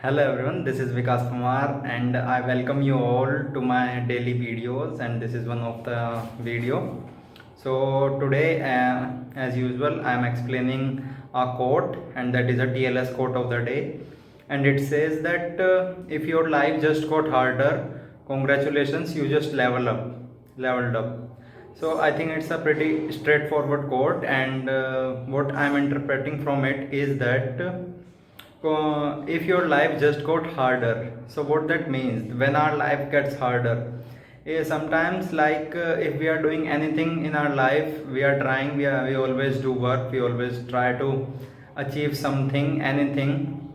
Hello everyone, this is Vikas Kumar and I welcome you all to my daily videos, and this is one of the video. So today as usual I am explaining a quote, and that is a TLS quote of the day, and it says that if your life just got harder, congratulations, you just leveled up. So I think it's a pretty straightforward quote, and what I am interpreting from it is that if your life just got harder, so what that means when our life gets harder is sometimes like if we are doing anything in our life, we are trying, we always do work, we always try to achieve something, anything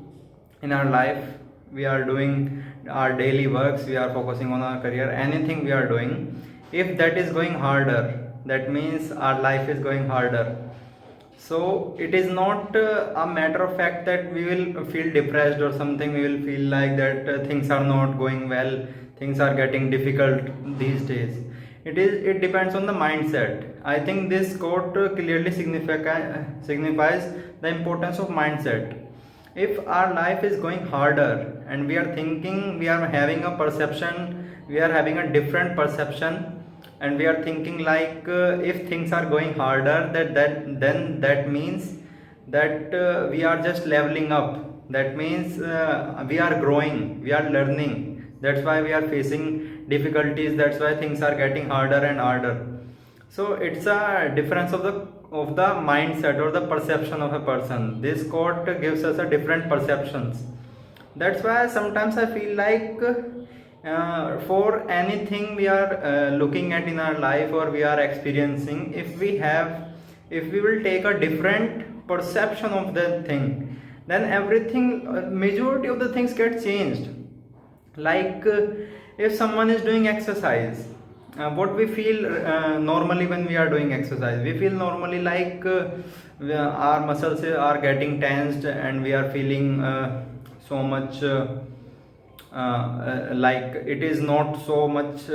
in our life. We are doing our daily works, we are focusing on our career, anything we are doing, if that is going harder, that means our life is going harder. So it is not a matter of fact that we will feel depressed or something, we will feel like that things are not going well, things are getting difficult these days. It depends on the mindset. I think this quote clearly signifies the importance of mindset. If our life is going harder and we are thinking, we are having a perception, we are having a different perception, and we are thinking like if things are going harder, then that means that we are just leveling up, that means we are growing, we are learning, that's why we are facing difficulties, that's why things are getting harder and harder. So it's a difference of the mindset or the perception of a person. This quote gives us a different perceptions. That's why sometimes I feel like for anything we are looking at in our life or we are experiencing, if we will take a different perception of that thing, then everything, majority of the things get changed. Like if someone is doing exercise, what we feel normally when we are doing exercise, we feel normally like our muscles are getting tensed and we are feeling so much like it is not so much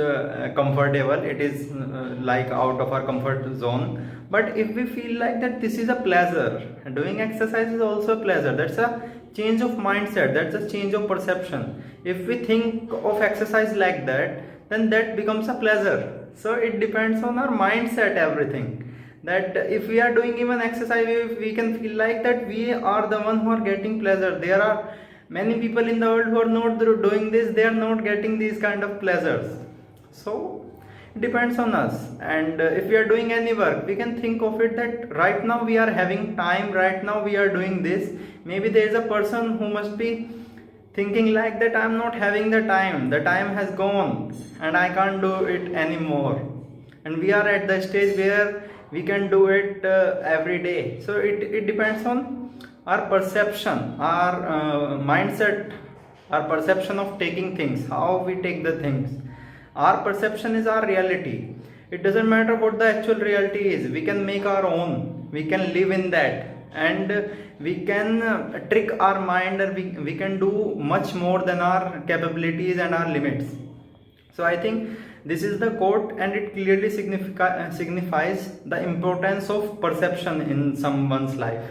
comfortable, it is like out of our comfort zone. But if we feel like that this is a pleasure, doing exercise is also a pleasure, that's a change of mindset, that's a change of perception. If we think of exercise like that, then that becomes a pleasure. So it depends on our mindset, everything. That if we are doing even exercise, we can feel like that we are the one who are getting pleasure. There are many people in the world who are not doing this, they are not getting these kind of pleasures. So it depends on us. And if we are doing any work, we can think of it that right now we are having time, right now we are doing this. Maybe there is a person who must be thinking like that, I'm not having the time has gone and I can't do it anymore. And we are at the stage where we can do it every day. So it depends on our perception, our mindset, our perception of taking things, how we take the things. Our perception is our reality. It doesn't matter what the actual reality is, we can make our own, we can live in that, and we can trick our mind, or we can do much more than our capabilities and our limits. So I think this is the quote, and it clearly signifies the importance of perception in someone's life.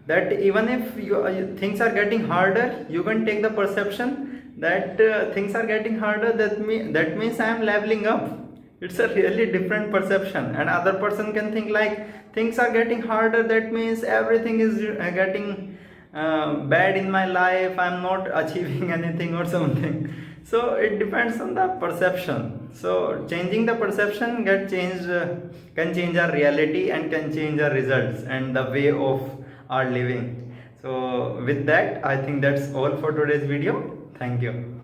That even if things are getting harder, you can take the perception that things are getting harder, that means I am leveling up. It's a really different perception. And other person can think like things are getting harder, that means everything is getting bad in my life, I'm not achieving anything or something. So it depends on the perception. So changing the perception can change our reality and can change our results and the way of our living. So with that, I think that's all for today's video. Thank you.